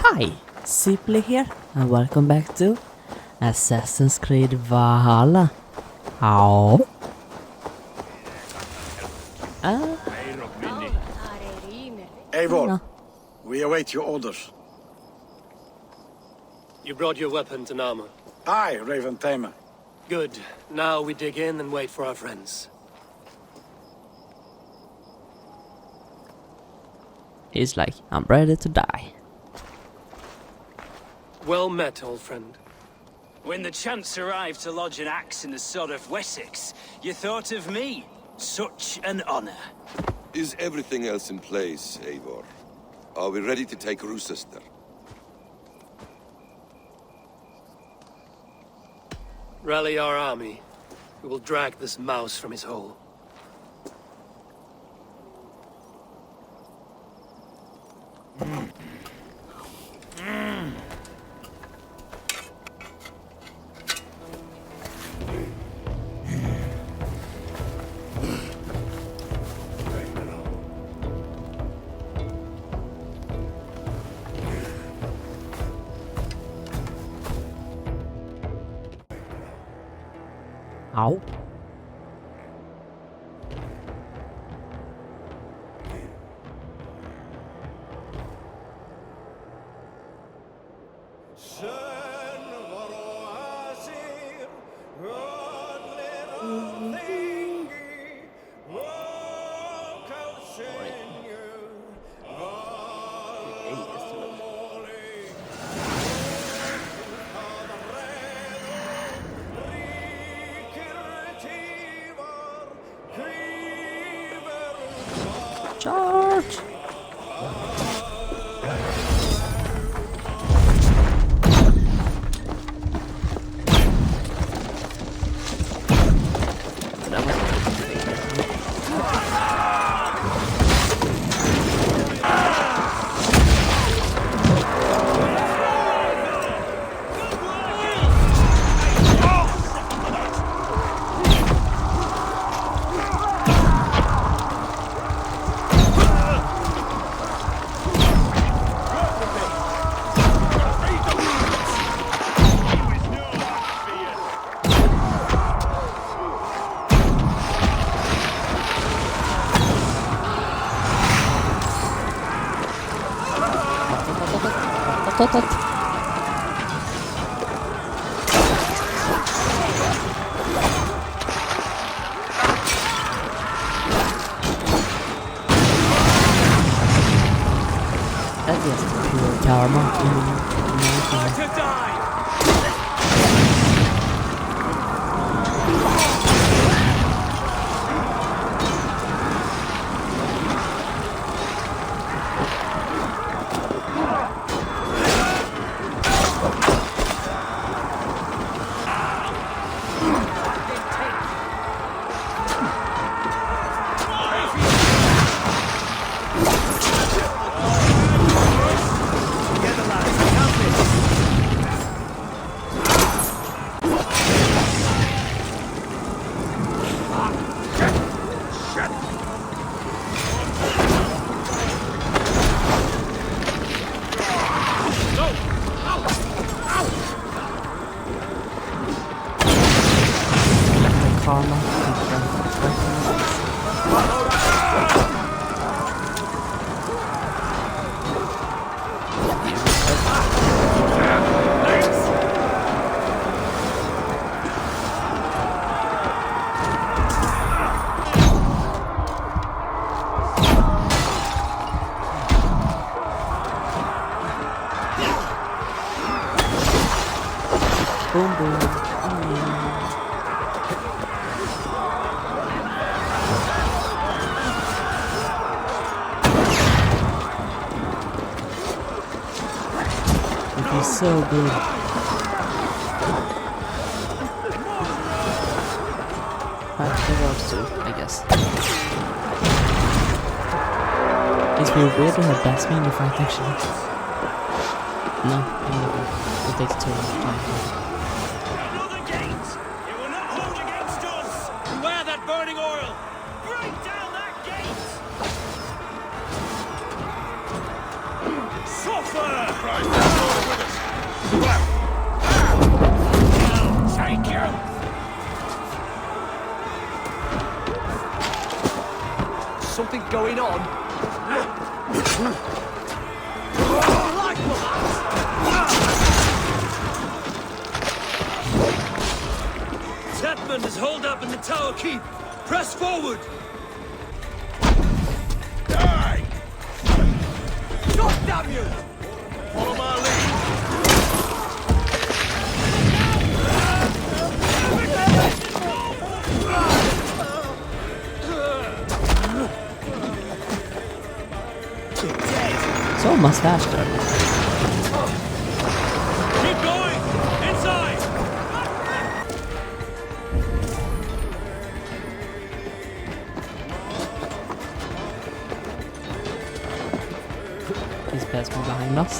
Hi, Sipley here, and welcome back to Assassin's Creed Valhalla. How? Eivor, No. we await your orders. You brought your weapons and armor. Aye, Raven Tamer. Good. Now we dig in and wait for our friends. He's like, I'm ready to die. Well met, old friend. When the chance arrived to lodge an axe in the sod of Wessex, you thought of me. Such an honor. Is everything else in place, Eivor? Are we ready to take Rochester? Rally our army. We will drag this mouse from his hole. Ow. Charge! Tot. That's just pure karma. To die! Karma. Boom boom. It feels so good. That works too, I guess. It feels weird to have Basim in the fight actually. No, it takes too much time. Another gate! It will not hold against us! Beware that burning oil! Break down that gate! Suffer! Take you! Something going on? Tedmund is holed up in the tower keep. Press forward! Die! God damn you! Follow my lead. So mustache there. Keep going! Inside! Is Basim behind us?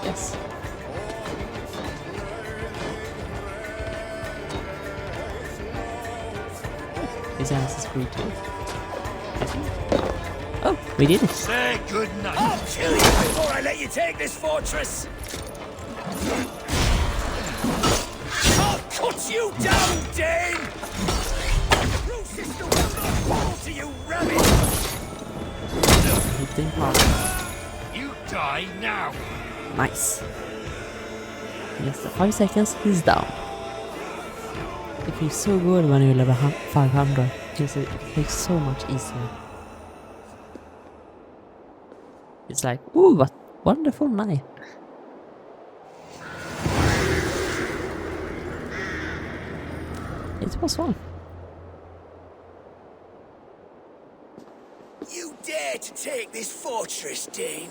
Yes. His ass is free too. I think. Oh, we did it. Say good night. I'll kill you before I let you take this fortress! I'll cut you down, Dane! True sister will not fall to you, rabbit! Hitting hard. You die now. Nice. Yes, 5 seconds, he's down. It feels so good when you level 500. Because it makes so much easier. It's like, ooh, what wonderful night. It was fun. You dare to take this fortress, Dane?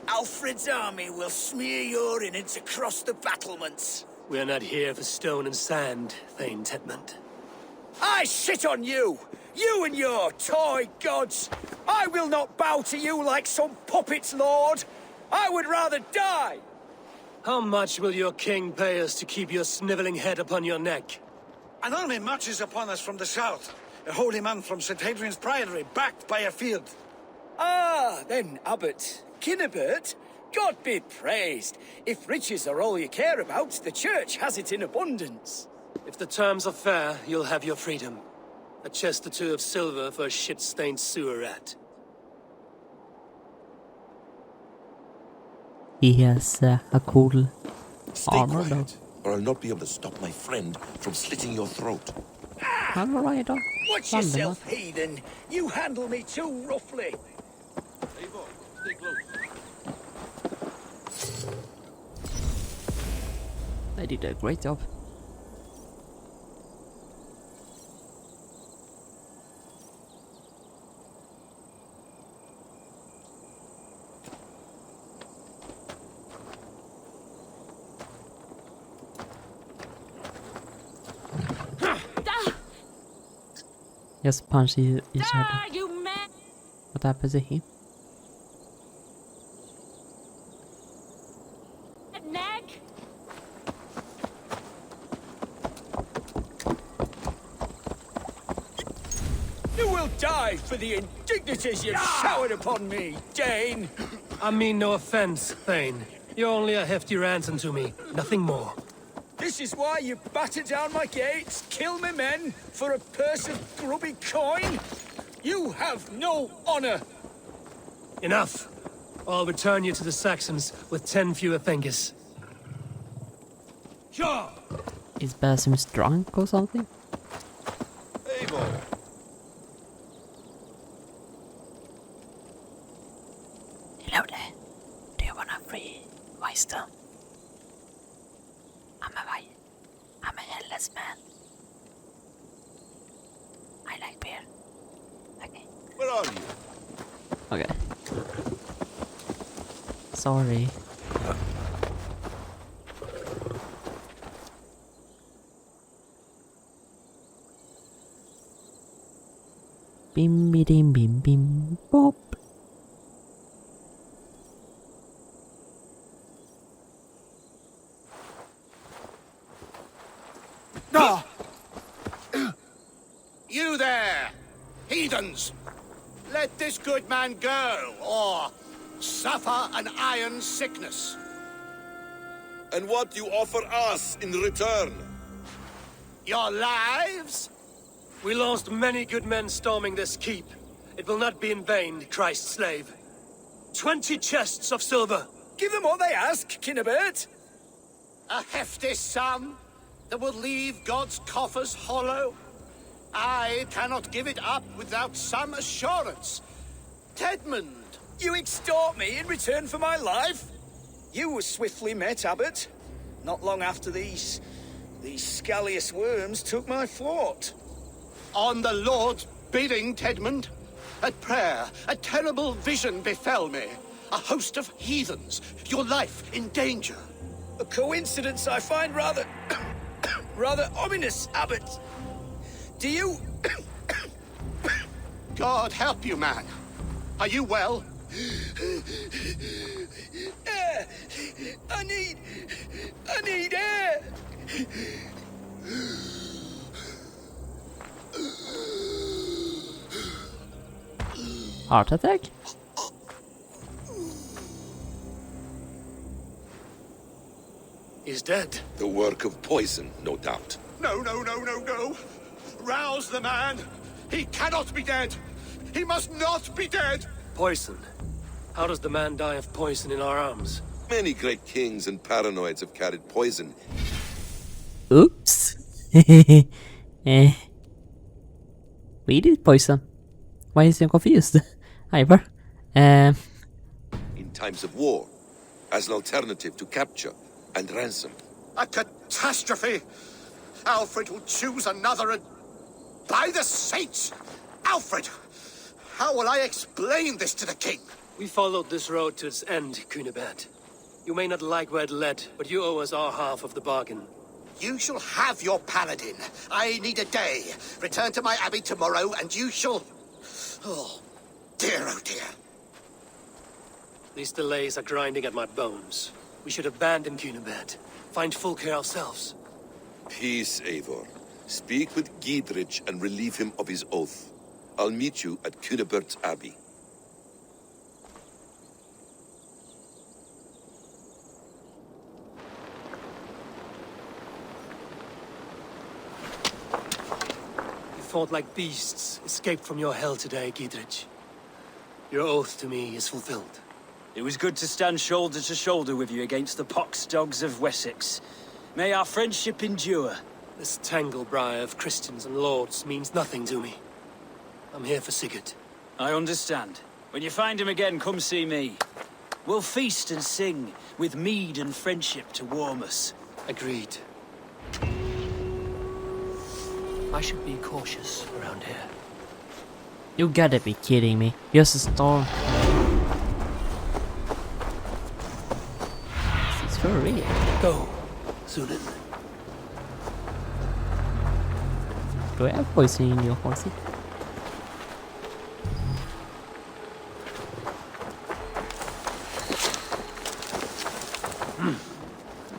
Alfred's army will smear your innards across the battlements. We're not here for stone and sand, Thane Tedmund. I shit on you! You and your toy gods! I will not bow to you like some puppet's lord! I would rather die! How much will your king pay us to keep your sniveling head upon your neck? An army marches upon us from the south. A holy man from St. Hadrian's Priory, backed by a field. Ah, then, Abbot Kinnebert, God be praised. If riches are all you care about, the church has it in abundance. If the terms are fair, you'll have your freedom. A chest or two of silver for a shit-stained sewer rat. He has a cool Stay armor though. quiet, or I'll not be able to stop my friend from slitting your throat. Alright då. Watch yourself, heathen. You handle me too roughly. They did a great job. Just punch each other. You man! What happens to him? Neck! You will die for the indignities you've showered upon me, Dane. I mean no offense, Thane. You're only a hefty ransom to me, nothing more. This is why you batter down my gates, kill my men, for a purse of grubby coin? You have no honor! Enough! I'll return you to the Saxons with 10 fewer fingers. Sure! Is Basim drunk or something? Eivor! Hello there. Do you wanna free wisdom? I'm a headless man. I like beer. Okay. Where are you? Okay. Sorry. Bim bim bim bim bop. You there, heathens! Let this good man go, or suffer an iron sickness. And what you offer us in return? Your lives? We lost many good men storming this keep. It will not be in vain, Christ's slave. 20 chests of silver. Give them what they ask, Kinnebert. A hefty sum that will leave God's coffers hollow. I cannot give it up without some assurance. Tedmund! You extort me in return for my life? You were swiftly met, Abbot. Not long after these scallious worms took my fort. On the Lord's bidding, Tedmund. At prayer, a terrible vision befell me. A host of heathens, your life in danger. A coincidence I find rather... rather ominous, Abbot. Do you... God help you, man. Are you well? Air! I need air! Heart attack? He's dead. The work of poison, no doubt. No. Rouse the man. He cannot be dead. He must not be dead. Poison. How does the man die of poison in our arms? Many great kings and paranoids have carried poison. Oops. We did poison. Why is he confused? Hyper. In times of war, as an alternative to capture and ransom. A catastrophe. Alfred will choose another and... By the saints! Alfred! How will I explain this to the king? We followed this road to its end, Cunibert. You may not like where it led, but you owe us our half of the bargain. You shall have your paladin. I need a day. Return to my abbey tomorrow, and you shall... Oh dear. These delays are grinding at my bones. We should abandon Cunibert. Find Fulke ourselves. Peace, Eivor. Speak with Giedrich and relieve him of his oath. I'll meet you at Cunebert's Abbey. You fought like beasts, escaped from your hell today, Giedrich. Your oath to me is fulfilled. It was good to stand shoulder to shoulder with you against the pox dogs of Wessex. May our friendship endure. This tangle-briar of Christians and lords means nothing to me. I'm here for Sigurd. I understand. When you find him again, come see me. We'll feast and sing, with mead and friendship to warm us. Agreed. I should be cautious around here. You gotta be kidding me. Just a storm. This is for real. Go, Sunan. Do I have poison in your horsey?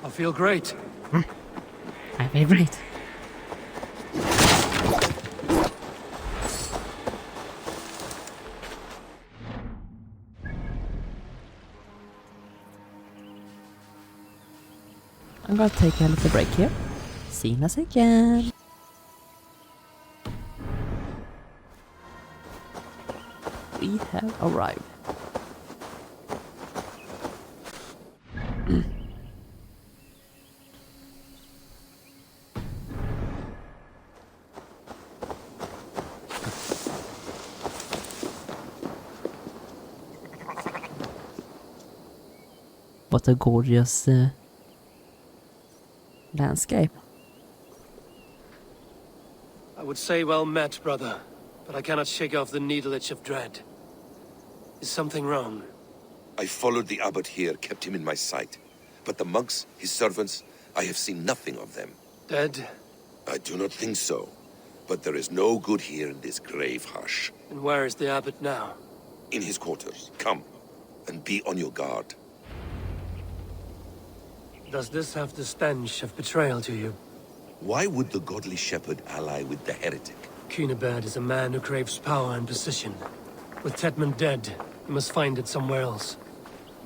I feel great. My favorite. I'm gonna take a little break here. See you in a second. We have arrived. What a gorgeous landscape. I would say well met, brother, but I cannot shake off the needle itch of dread. Is something wrong? I followed the abbot here, kept him in my sight. But the monks, his servants, I have seen nothing of them. Dead? I do not think so. But there is no good here in this grave hush. And where is the abbot now? In his quarters. Come, and be on your guard. Does this have the stench of betrayal to you? Why would the godly shepherd ally with the heretic? Cunibert is a man who craves power and position. With Tedmund dead, he must find it somewhere else.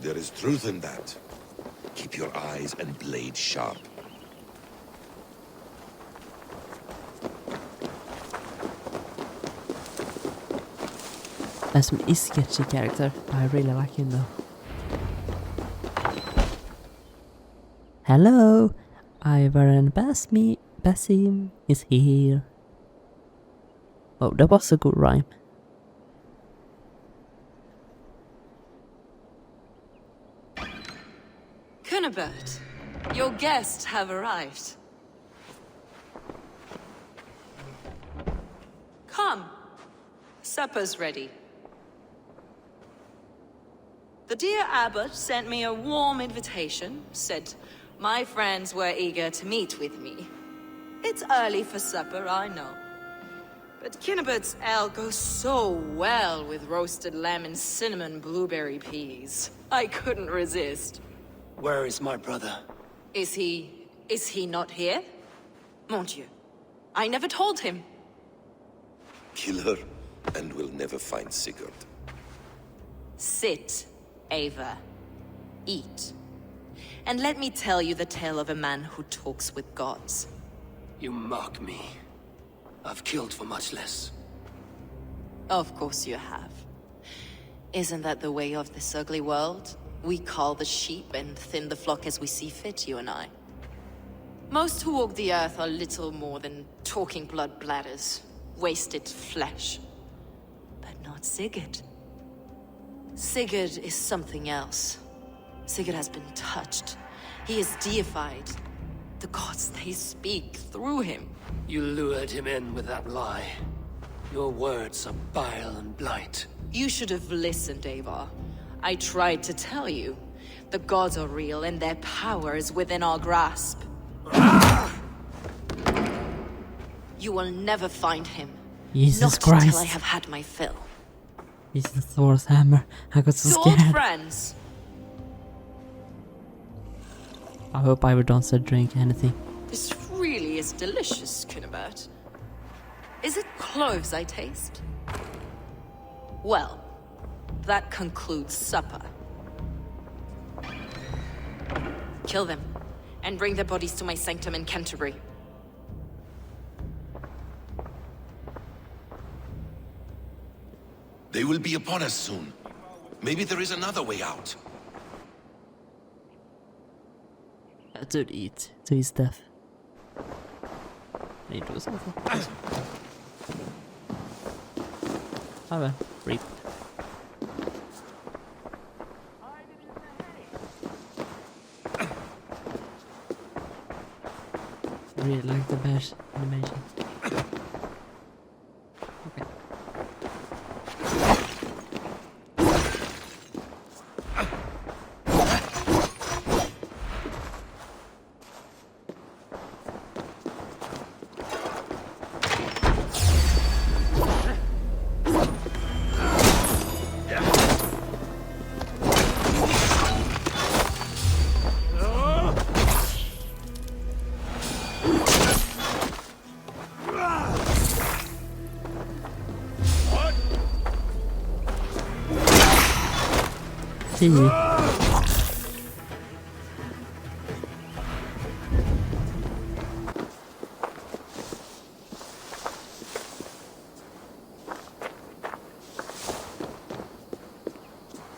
There is truth in that. Keep your eyes and blade sharp. Basim is sketchy character. I really like him though. Hello, Ivar and Basim is here. Oh, that was a good rhyme. Cunibert, your guests have arrived. Come, supper's ready. The dear abbot sent me a warm invitation, said my friends were eager to meet with me. It's early for supper, I know. But Cunibert's ale goes so well with roasted lamb and cinnamon blueberry peas. I couldn't resist. Where is my brother? Is he not here? Mon Dieu, I never told him. Kill her, and we'll never find Sigurd. Sit, Ava. Eat. And let me tell you the tale of a man who talks with gods. You mock me. I've killed for much less. Of course you have. Isn't that the way of this ugly world? We cull the sheep and thin the flock as we see fit, you and I. Most who walk the earth are little more than talking blood bladders, wasted flesh. But not Sigurd. Sigurd is something else. Sigurd has been touched. He is deified. The gods, they speak through him. You lured him in with that lie. Your words are bile and blight. You should have listened, Avar. I tried to tell you. The gods are real and their power is within our grasp. You will never find him. Jesus Not Christ. until I have had my fill. Jesus Thor's hammer. I got so To old scared. friends, I hope Ivar don't say drink anything. this really is delicious, Cunibert. Is it cloves I taste? Well, that concludes supper. Kill them, and bring their bodies to my sanctum in Canterbury. They will be upon us soon. Maybe there is another way out. To eat to his death. I need to do something. Oh well, reap. I really like the bash animation. Okay.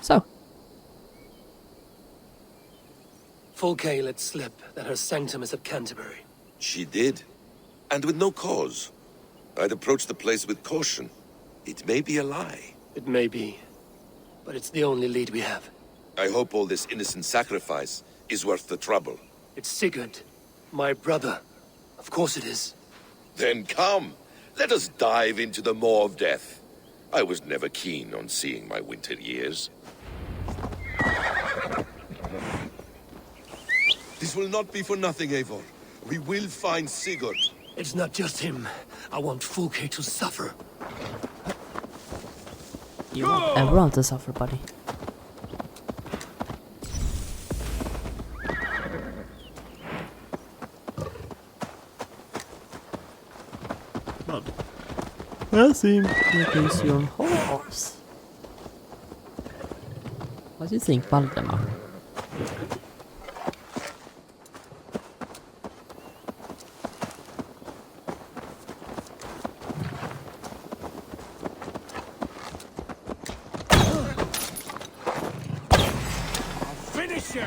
So, Fulke let slip that her sanctum is at Canterbury. She did. And with no cause. I'd approach the place with caution. It may be a lie. It may be, but it's the only lead we have. I hope all this innocent sacrifice is worth the trouble. It's Sigurd, my brother. Of course it is. Then come, let us dive into the maw of death. I was never keen on seeing my winter years. This will not be for nothing, Eivor. We will find Sigurd. It's not just him. I want Fulke to suffer. you want everyone to suffer, buddy. Basim, what is your horse? What do you think, Valdemar? Finish you!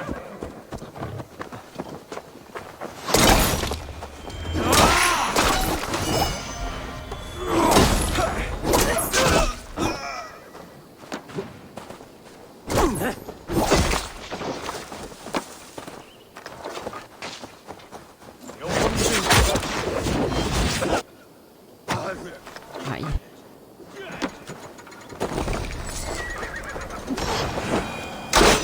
Nej.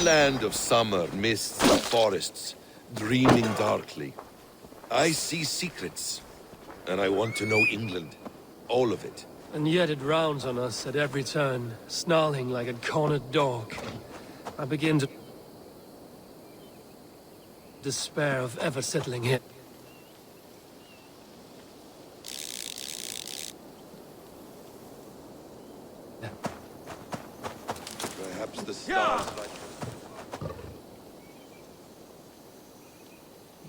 Land of summer, mists, and forests, dreaming darkly. I see secrets, and I want to know England. All of it. And yet it rounds on us at every turn, snarling like a cornered dog. I begin to despair of ever settling here. Perhaps the stars like...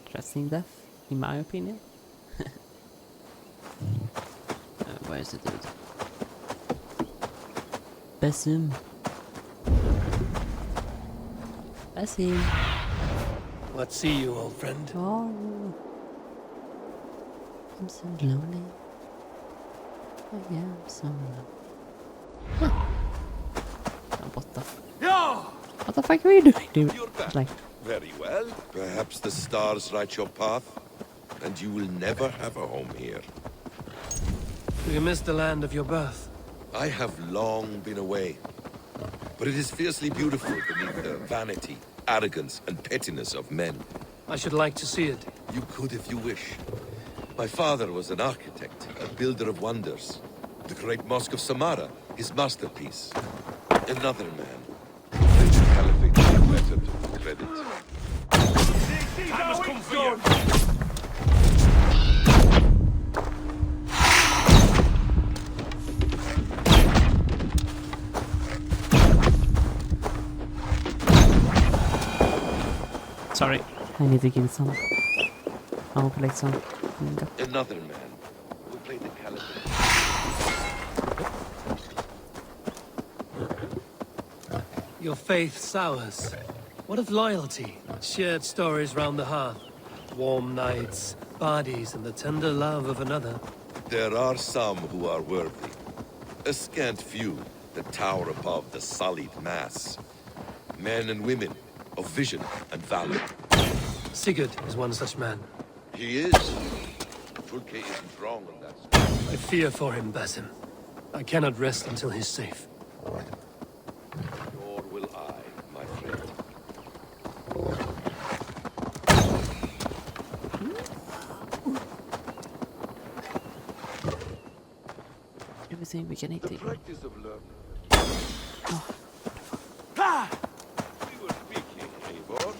Interesting death, in my opinion. Where is the dude? Basim. Basim. Let's see you, old friend. Oh. I'm so lonely. I am so lonely. What the What the fuck are you doing, dude? You're back. Like, Very well. Perhaps the stars write your path, and you will never have a home here. Do you miss the land of your birth? I have long been away, but it is fiercely beautiful beneath the vanity, arrogance, and pettiness of men. I should like to see it. You could if you wish. My father was an architect, a builder of wonders. The great Mosque of Samarra, his masterpiece. Another man. The caliphate gave better to credit. Time has come for you! sorry. I need to give some. I will collect some. Another man who played the caliphate. Your faith sours. What of loyalty? Shared stories round the hearth. Warm nights, bodies, and the tender love of another. There are some who are worthy. A scant few that tower above the sullied mass. Men and women of vision and valor. Sigurd is one such man. He is. Fulke isn't wrong on that score. I fear for him, Basim. I cannot rest until he's safe. Nor will I, my friend. Everything we can eat. The practice of learning. We were speaking, Eivor.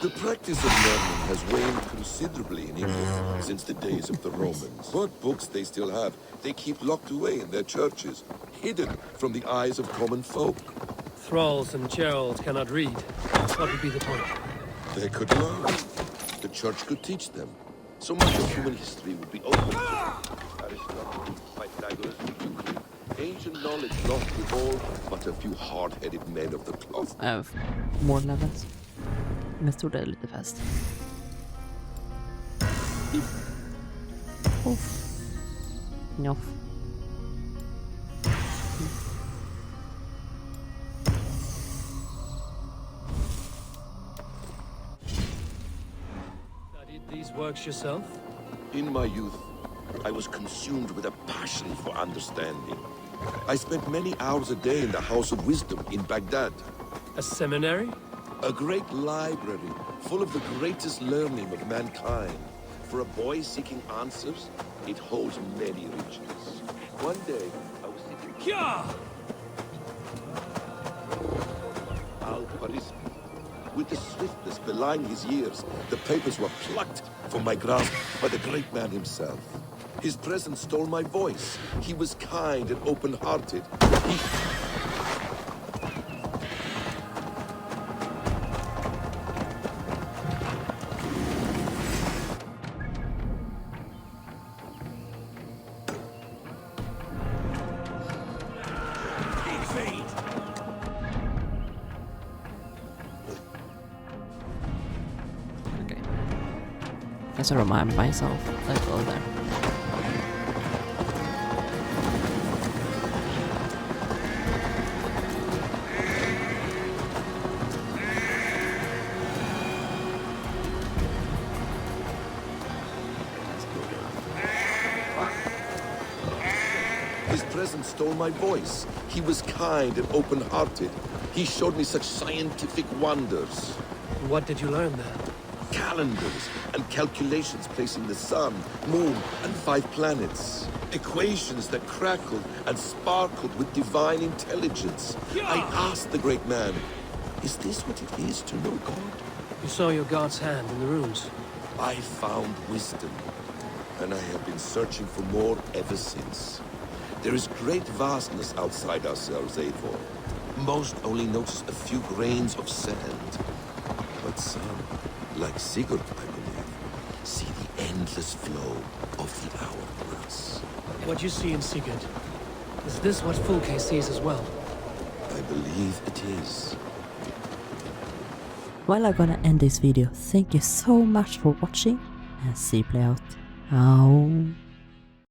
The practice of learning has waned considerably in England since the days of the Romans. What books they still have, they keep locked away in their churches, hidden from the eyes of common folk. Thralls and Geralds cannot read. What would be the point? They could learn. The church could teach them. So much of human history would be open. Aristotle, Pythagoras, Euclid. Ancient knowledge lost with all but a few hard-headed men of the cloth. I have more levels. Men jag tror det är lite fast. Off. Noff. Studied these works yourself? In my youth, I was consumed with a passion for understanding. I spent many hours a day in the House of Wisdom in Baghdad. A seminary? A great library full of the greatest learning of mankind. For a boy seeking answers, it holds many riches. One day, I was sitting Al-Parismi. With the swiftness belying his years, the papers were plucked from my grasp by the great man himself. His presence stole my voice. He was kind and open-hearted. Guess I remind myself. Let's go there. His presence stole my voice. He was kind and open-hearted. He showed me such scientific wonders. What did you learn there? Calendars and calculations placing the sun, moon, and 5 planets. Equations that crackled and sparkled with divine intelligence. I asked the great man, is this what it is to know God? You saw your god's hand in the runes. I found wisdom, and I have been searching for more ever since. There is great vastness outside ourselves, Eivor. Most only notice a few grains of sand. But some, like Sigurd, I believe, see the endless flow of the hourglass. What you see in Sigurd, is this what Fulke sees as well? I believe it is. Well, I'm gonna end this video. Thank you so much for watching and see you play out. Out.